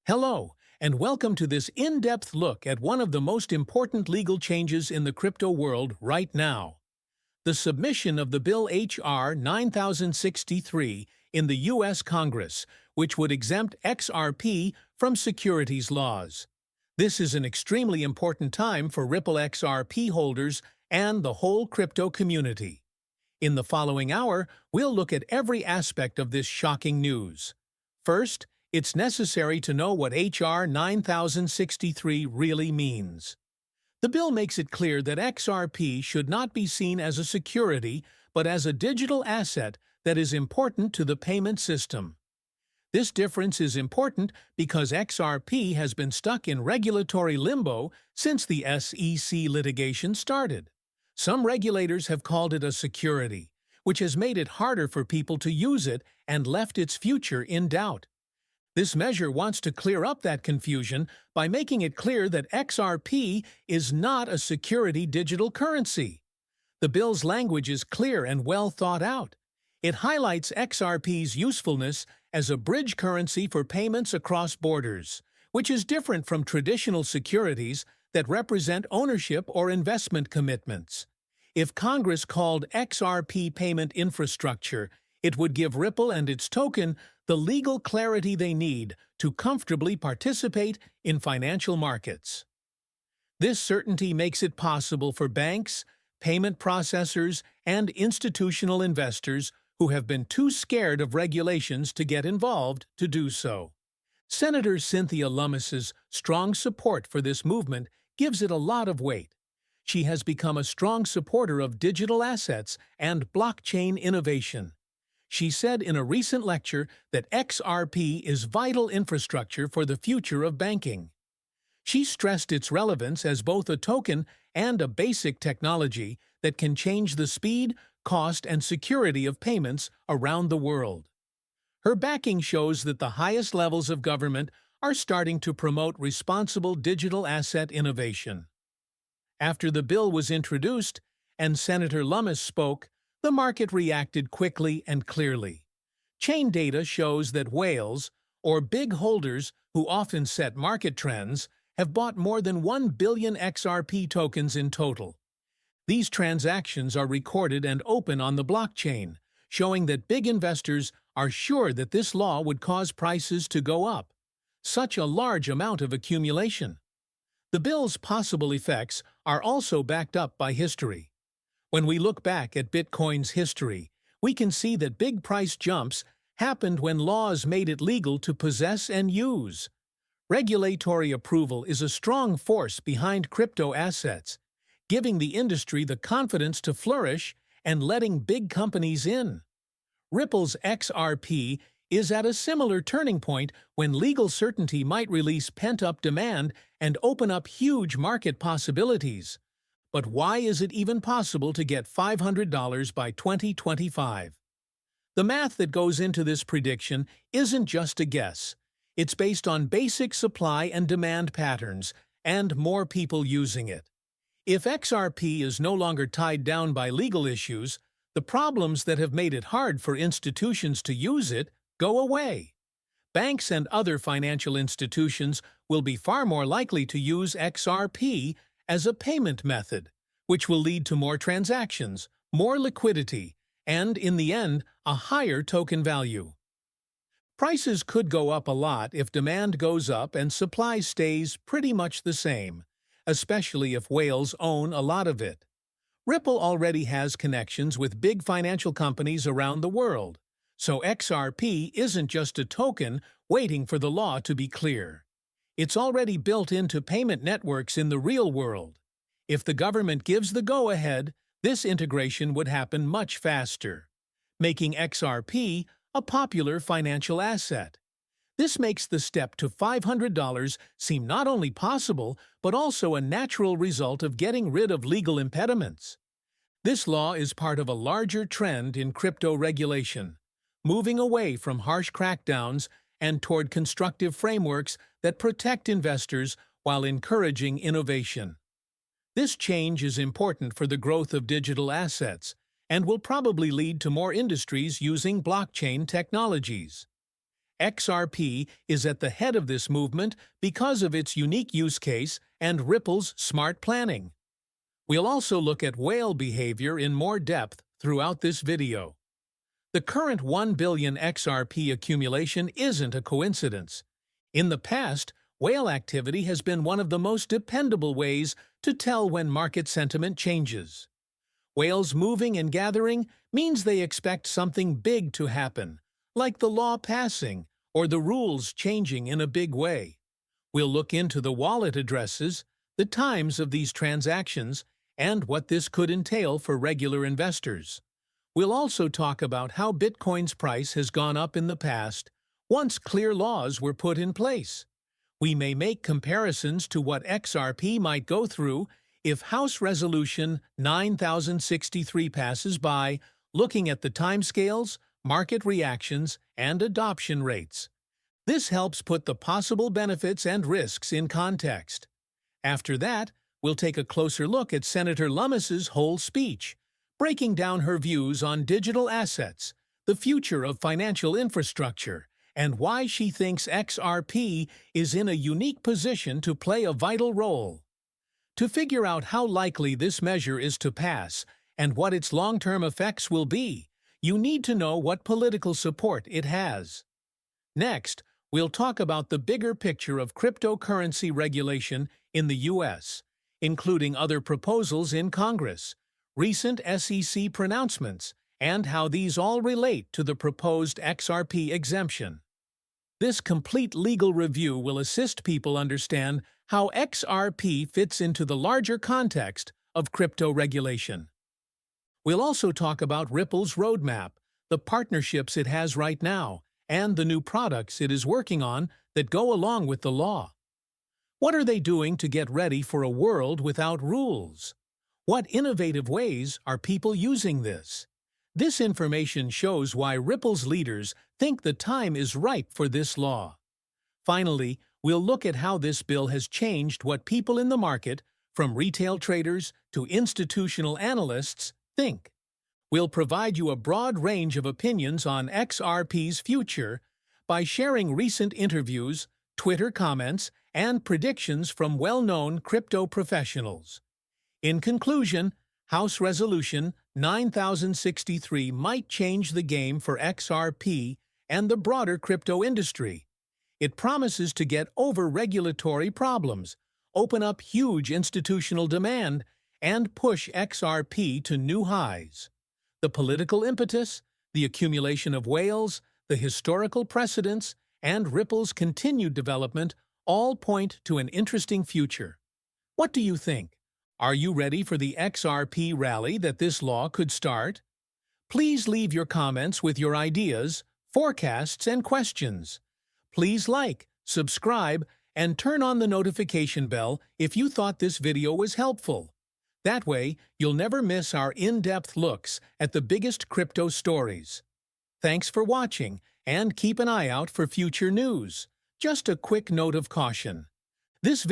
Hello, and welcome to this in-depth look at one of the most important legal changes in the crypto world right now. The submission of the Bill H.R. 9063 in the U.S. Congress, which would exempt XRP from securities laws. This is an extremely important time for Ripple XRP holders and the whole crypto community. In the following hour, we'll look at every aspect of this shocking news. First, it's necessary to know what H.R. 9063 really means. The bill makes it clear that XRP should not be seen as a security, but as a digital asset that is important to the payment system. This difference is important because XRP has been stuck in regulatory limbo since the SEC litigation started. Some regulators have called it a security, which has made it harder for people to use it and left its future in doubt. This measure wants to clear up that confusion by making it clear that XRP is not a security digital currency. The bill's language is clear and well thought out. It highlights XRP's usefulness as a bridge currency for payments across borders, which is different from traditional securities that represent ownership or investment commitments. If Congress called XRP payment infrastructure, it would give Ripple and its token the legal clarity they need to comfortably participate in financial markets. This certainty makes it possible for banks, payment processors, and institutional investors who have been too scared of regulations to get involved to do so. Senator Cynthia Lummis's strong support for this movement gives it a lot of weight. She has become a strong supporter of digital assets and blockchain innovation. She said in a recent lecture that XRP is vital infrastructure for the future of banking. She stressed its relevance as both a token and a basic technology that can change the speed, cost, and security of payments around the world. Her backing shows that the highest levels of government are starting to promote responsible digital asset innovation. After the bill was introduced and Senator Lummis spoke, the market reacted quickly and clearly. Chain data shows that whales, or big holders who often set market trends, have bought more than 1 billion XRP tokens in total. These transactions are recorded and open on the blockchain, showing that big investors are sure that this law would cause prices to go up. Such a large amount of accumulation. The bill's possible effects are also backed up by history. When we look back at Bitcoin's history, we can see that big price jumps happened when laws made it legal to possess and use. Regulatory approval is a strong force behind crypto assets, giving the industry the confidence to flourish and letting big companies in. Ripple's XRP is at a similar turning point when legal certainty might release pent-up demand and open up huge market possibilities. But why is it even possible to get $500 by 2025? The math that goes into this prediction isn't just a guess. It's based on basic supply and demand patterns and more people using it. If XRP is no longer tied down by legal issues, the problems that have made it hard for institutions to use it go away. Banks and other financial institutions will be far more likely to use XRP as a payment method, which will lead to more transactions, more liquidity, and, in the end, a higher token value. Prices could go up a lot if demand goes up and supply stays pretty much the same, especially if whales own a lot of it. Ripple already has connections with big financial companies around the world, so XRP isn't just a token waiting for the law to be clear. It's already built into payment networks in the real world. If the government gives the go-ahead, this integration would happen much faster, making XRP a popular financial asset. This makes the step to $500 seem not only possible, but also a natural result of getting rid of legal impediments. This law is part of a larger trend in crypto regulation, moving away from harsh crackdowns and toward constructive frameworks that protect investors while encouraging innovation. This change is important for the growth of digital assets and will probably lead to more industries using blockchain technologies. XRP is at the head of this movement because of its unique use case and Ripple's smart planning. We'll also look at whale behavior in more depth throughout this video. The current 1 billion XRP accumulation isn't a coincidence. In the past, whale activity has been one of the most dependable ways to tell when market sentiment changes. Whales moving and gathering means they expect something big to happen, like the law passing or the rules changing in a big way. We'll look into the wallet addresses, the times of these transactions, and what this could entail for regular investors. We'll also talk about how Bitcoin's price has gone up in the past once clear laws were put in place. We may make comparisons to what XRP might go through if House Resolution 9063 passes by, looking at the timescales, market reactions, and adoption rates. This helps put the possible benefits and risks in context. After that, we'll take a closer look at Senator Lummis's whole speech, breaking down her views on digital assets, the future of financial infrastructure, and why she thinks XRP is in a unique position to play a vital role. To figure out how likely this measure is to pass and what its long-term effects will be, you need to know what political support it has. Next, we'll talk about the bigger picture of cryptocurrency regulation in the U.S., including other proposals in Congress, recent SEC pronouncements, and how these all relate to the proposed XRP exemption. This complete legal review will assist people understand how XRP fits into the larger context of crypto regulation. We'll also talk about Ripple's roadmap, the partnerships it has right now, and the new products it is working on that go along with the law. What are they doing to get ready for a world without rules? What innovative ways are people using this? This information shows why Ripple's leaders think the time is ripe for this law. Finally, we'll look at how this bill has changed what people in the market, from retail traders to institutional analysts, think. We'll provide you a broad range of opinions on XRP's future by sharing recent interviews, Twitter comments, and predictions from well-known crypto professionals. In conclusion, House Resolution 9063 might change the game for XRP and the broader crypto industry. It promises to get over regulatory problems, open up huge institutional demand, and push XRP to new highs. The political impetus, the accumulation of whales, the historical precedents, and Ripple's continued development all point to an interesting future. What do you think? Are you ready for the XRP rally that this law could start? Please leave your comments with your ideas, forecasts, and questions. Please like, subscribe, and turn on the notification bell if you thought this video was helpful. That way, you'll never miss our in-depth looks at the biggest crypto stories. Thanks for watching, and keep an eye out for future news. Just a quick note of caution. This